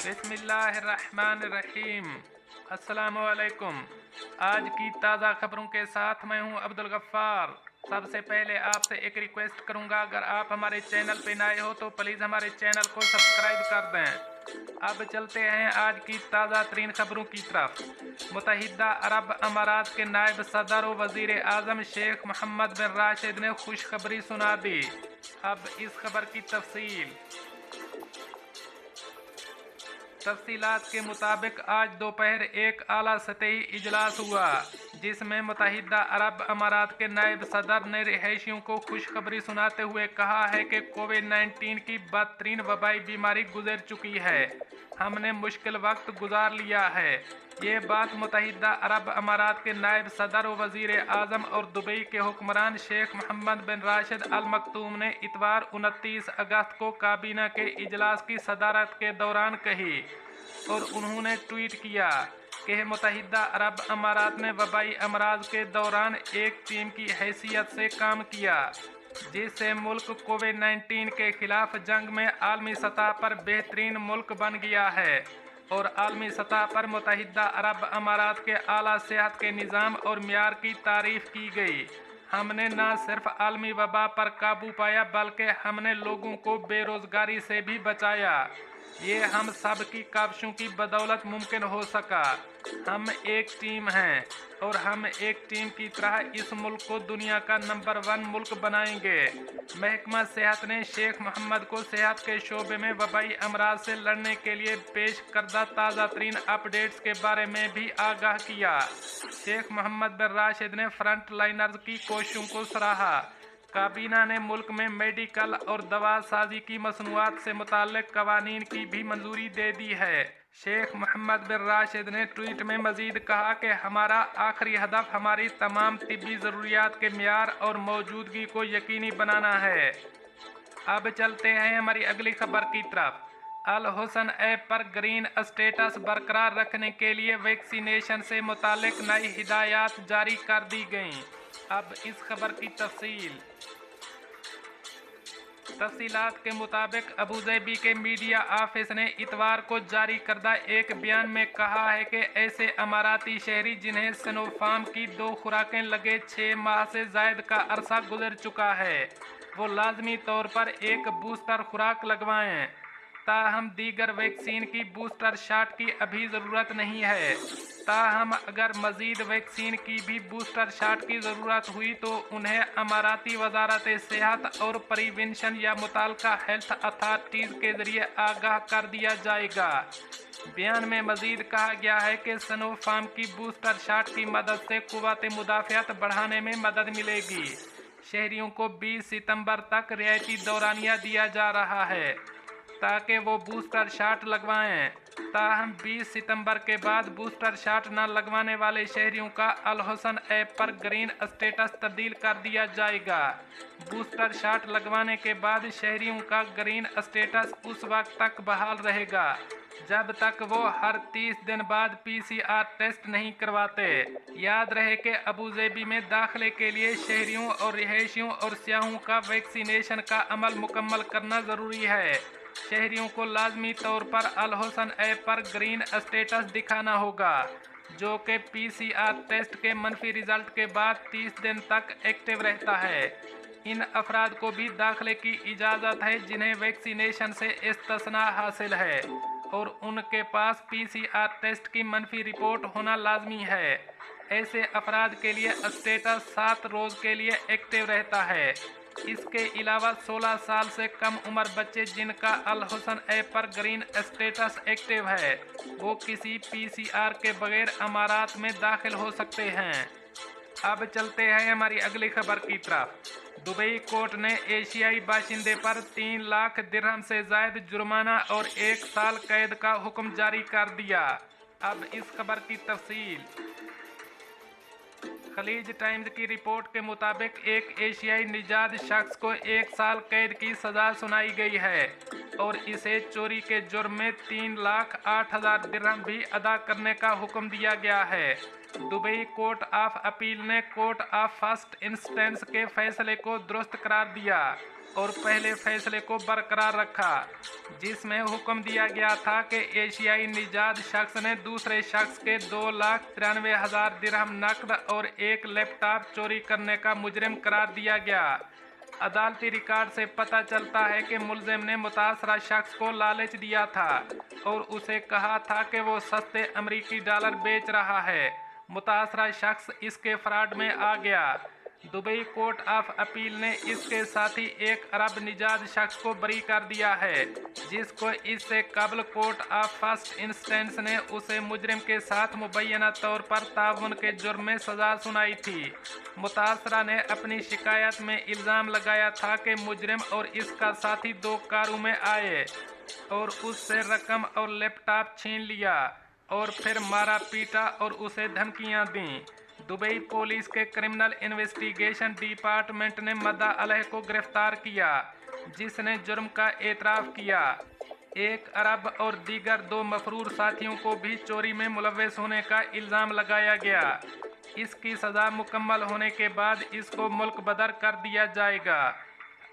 बिस्मिल्लाहिर्रहमानिर्रहीम। अस्सलामुअलैकुम। आज की ताज़ा खबरों के साथ मैं हूं अब्दुल गफ्फार। सबसे पहले आपसे एक रिक्वेस्ट करूंगा, अगर आप हमारे चैनल पे नए हो तो प्लीज़ हमारे चैनल को सब्सक्राइब कर दें। अब चलते हैं आज की ताज़ा तरीन खबरों की तरफ। मुत्तहिदा अरब अमारात के नायब सदर व वज़ीर आज़म शेख मोहम्मद बिन राशिद ने खुशखबरी सुना दी। अब इस खबर की तफसीलात के मुताबिक आज दोपहर एक आला सतही इजलास हुआ, जिसमें मुत्तहिदा अरब अमारात के नायब सदर ने रिहायशियों को खुशखबरी सुनाते हुए कहा है कि कोविड-19 की बदतरीन वबाई बीमारी गुजर चुकी है। हमने मुश्किल वक्त गुजार लिया है। ये बात मुत्तहिदा अरब अमारात के नायब सदर व वज़ीर आज़म और दुबई के हुक्मरान शेख मोहम्मद बिन राशिद अल मकतूम ने इतवार 29 अगस्त को काबीना के इजलास की सदारत के दौरान कही, और उन्होंने ट्वीट किया कि मुत्तहिदा अरब अमारात ने वबाई अमराज के दौरान एक टीम की हैसियत से काम किया, जिससे मुल्क कोविड-19 के खिलाफ जंग में आलमी सतह पर बेहतरीन मुल्क बन गया है। और आलमी सतह पर मुत्तहिदा अरब अमारात के आला सेहत के निज़ाम और मियार की तारीफ़ की गई। हमने न सिर्फ आलमी वबा पर काबू पाया, बल्कि हमने लोगों को बेरोज़गारी से भी बचाया। ये हम सब की काविशों की बदौलत मुमकिन हो सका। हम एक टीम हैं और हम एक टीम की तरह इस मुल्क को दुनिया का नंबर 1 मुल्क बनाएंगे। महकमा सेहत ने शेख मोहम्मद को सेहत के शोबे में वबाई अमराज से लड़ने के लिए पेश करदा ताज़ा तरीन अपडेट्स के बारे में भी आगाह किया। शेख मोहम्मद बिन राशिद ने फ्रंट लाइनर्स की कोशिशों को सराहा। काबीना ने मुल्क में मेडिकल और दवा साजी की मसनूआत से मुताल्लिक कवानीन की भी मंजूरी दे दी है। शेख मोहम्मद बिन राशिद ने ट्वीट में मजीद कहा कि हमारा आखिरी हदफ हमारी तमाम तिब्बी ज़रूरियात के मियार और मौजूदगी को यकीनी बनाना है। अब चलते हैं हमारी अगली खबर की तरफ। अल हुसन ऐप पर ग्रीन स्टेटस बरकरार रखने के लिए वैक्सीनेशन से मुताल्लिक नई हिदायत जारी कर दी गईं। अब इस खबर की तफसीलात के मुताबिक अबूधाबी के मीडिया ऑफिस ने इतवार को जारी करदा एक बयान में कहा है कि ऐसे अमाराती शहरी जिन्हें सिनोफार्म की 2 खुराकें लगे 6 माह से ज़ायद का अरसा गुजर चुका है, वो लाजमी तौर पर एक बूस्टर खुराक लगवाएं। ताहम दीगर वैक्सीन की बूस्टर शॉट की अभी ज़रूरत नहीं है। ताहम अगर मज़ीद वैक्सीन की भी बूस्टर शॉट की ज़रूरत हुई तो उन्हें अमाराती वजारत सेहत और प्रिवेंशन या मुताल्लिका हेल्थ अथॉरिटीज़ के ज़रिए आगाह कर दिया जाएगा। बयान में मज़ीद कहा गया है कि सिनोफार्म की बूस्टर शॉट की मदद से कुव्वत मुदाफ़ियत बढ़ाने में मदद मिलेगी। शहरियों को 20 सितंबर तक रियायती दौरानिया दिया जा रहा है ताकि वो बूस्टर शॉट लगवाएं। ताहम 20 सितंबर के बाद बूस्टर शॉट न लगवाने वाले शहरियों का अल हुसन ऐप पर ग्रीन स्टेटस तब्दील कर दिया जाएगा। बूस्टर शॉट लगवाने के बाद शहरियों का ग्रीन स्टेटस उस वक्त तक बहाल रहेगा जब तक वो हर 30 दिन बाद PCR टेस्ट नहीं करवाते। याद रहे कि अबूधाबी में दाखिले के लिए शहरियों और रिहायशियों और सियाहों का वैक्सीनेशन का अमल मुकम्मल करना ज़रूरी है। शहरियों को लाजमी तौर पर अल हुसन ऐप पर ग्रीन स्टेटस दिखाना होगा, जो कि PCR टेस्ट के मनफी रिजल्ट के बाद 30 दिन तक एक्टिव रहता है। इन अफराद को भी दाखिले की इजाज़त है जिन्हें वैक्सीनेशन से इस्तिस्ना हासिल है और उनके पास PCR टेस्ट की मनफी रिपोर्ट होना लाजमी है। ऐसे अफराद के लिए स्टेटस 7 रोज़ के लिए एक्टिव रहता है। इसके अलावा 16 साल से कम उम्र बच्चे जिनका अल हुसन ऐप पर ग्रीन स्टेटस एक्टिव है, वो किसी PCR के बगैर अमारात में दाखिल हो सकते हैं। अब चलते हैं हमारी अगली खबर की तरफ। दुबई कोर्ट ने एशियाई बाशिंदे पर 3 लाख दिरहम से ज़ायद जुर्माना और 1 साल कैद का हुक्म जारी कर दिया। अब इस खबर की तफसील। खलीज टाइम्स की रिपोर्ट के मुताबिक एक एशियाई निजात शख्स को 1 साल कैद की सज़ा सुनाई गई है और इसे चोरी के जुर्म में 3,08,000 दिरहम भी अदा करने का हुक्म दिया गया है। दुबई कोर्ट ऑफ अपील ने कोर्ट ऑफ फर्स्ट इंस्टेंस के फैसले को दुरुस्त करार दिया। और पहले फैसले को बरकरार रखा, जिसमें हुक्म दिया गया था कि एशियाई निजात शख्स ने दूसरे शख्स के 2,93,000 दिरहम नकद और एक लैपटॉप चोरी करने का मुजरिम करार दिया गया। अदालती रिकॉर्ड से पता चलता है कि मुलजिम ने मुतासरा शख्स को लालच दिया था और उसे कहा था कि वो सस्ते अमरीकी डॉलर बेच रहा है। मुतासरा शख्स इसके फ्रॉड में आ गया। दुबई कोर्ट ऑफ अपील ने इसके साथी 1 अरब निजात शख्स को बरी कर दिया है, जिसको इससे कबल कोर्ट ऑफ फर्स्ट इंस्टेंस ने उसे मुजरिम के साथ मुबैना तौर पर ताउन के जुर्म में सजा सुनाई थी। मुतासरा ने अपनी शिकायत में इल्ज़ाम लगाया था कि मुजरिम और इसका साथी 2 कारों में आए और उससे रकम और लैपटॉप छीन लिया और फिर मारा पीटा और उसे धमकियां दी। दुबई पुलिस के क्रिमिनल इन्वेस्टिगेशन डिपार्टमेंट ने मद्दा अलह को गिरफ्तार किया, जिसने जुर्म का एतराफ़ किया। 1 अरब और दीगर 2 मफरूर साथियों को भी चोरी में मुलव्वस होने का इल्ज़ाम लगाया गया। इसकी सज़ा मुकम्मल होने के बाद इसको मुल्क बदर कर दिया जाएगा।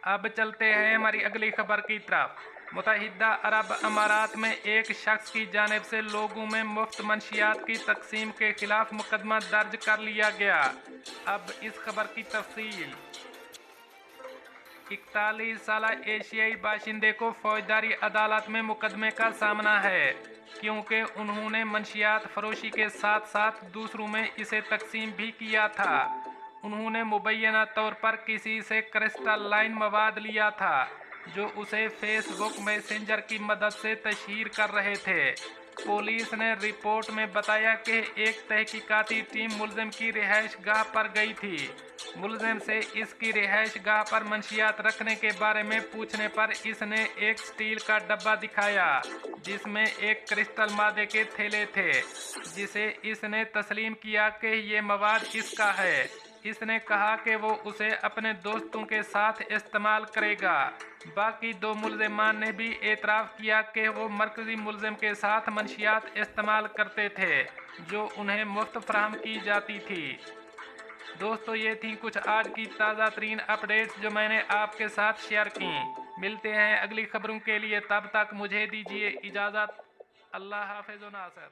अब चलते हैं हमारी अगली खबर की तरफ। मुत्तहिदा अरब अमारात में एक शख्स की जानिब से लोगों में मुफ्त मंशियात की तकसीम के खिलाफ मुकदमा दर्ज कर लिया गया। अब इस खबर की तफसील। 41 साला एशियाई बाशिंदे को फौजदारी अदालत में मुकदमे का सामना है, क्योंकि उन्होंने मंशियात फरोशी के साथ साथ दूसरों में इसे तकसीम भी किया था। उन्होंने मुबैना तौर पर किसी से क्रिस्टलाइन मवाद लिया था, जो उसे फेसबुक मैसेंजर की मदद से तशहीर कर रहे थे। पुलिस ने रिपोर्ट में बताया कि एक तहकीकाती टीम मुलजिम की रिहाइश गाह पर गई थी। मुलजिम से इसकी रिहाइश गाह पर मंशियात रखने के बारे में पूछने पर इसने एक स्टील का डब्बा दिखाया, जिसमें एक क्रिस्टल मादे के थैले थे, जिसे इसने तस्लीम किया कि ये मवाद इसका है। इसने कहा कि वो उसे अपने दोस्तों के साथ इस्तेमाल करेगा। बाकी 2 मुलजिमान ने भी एतराफ़ किया कि वो मरकज़ी मुलजिम के साथ मंशियात इस्तेमाल करते थे, जो उन्हें मुफ्त फराहम की जाती थी। दोस्तों, ये थी कुछ आज की ताज़ा तरीन अपडेट्स जो मैंने आपके साथ शेयर की। मिलते हैं अगली खबरों के लिए, तब तक मुझे दीजिए इजाज़त। अल्लाह हाफ़िज़ नासर।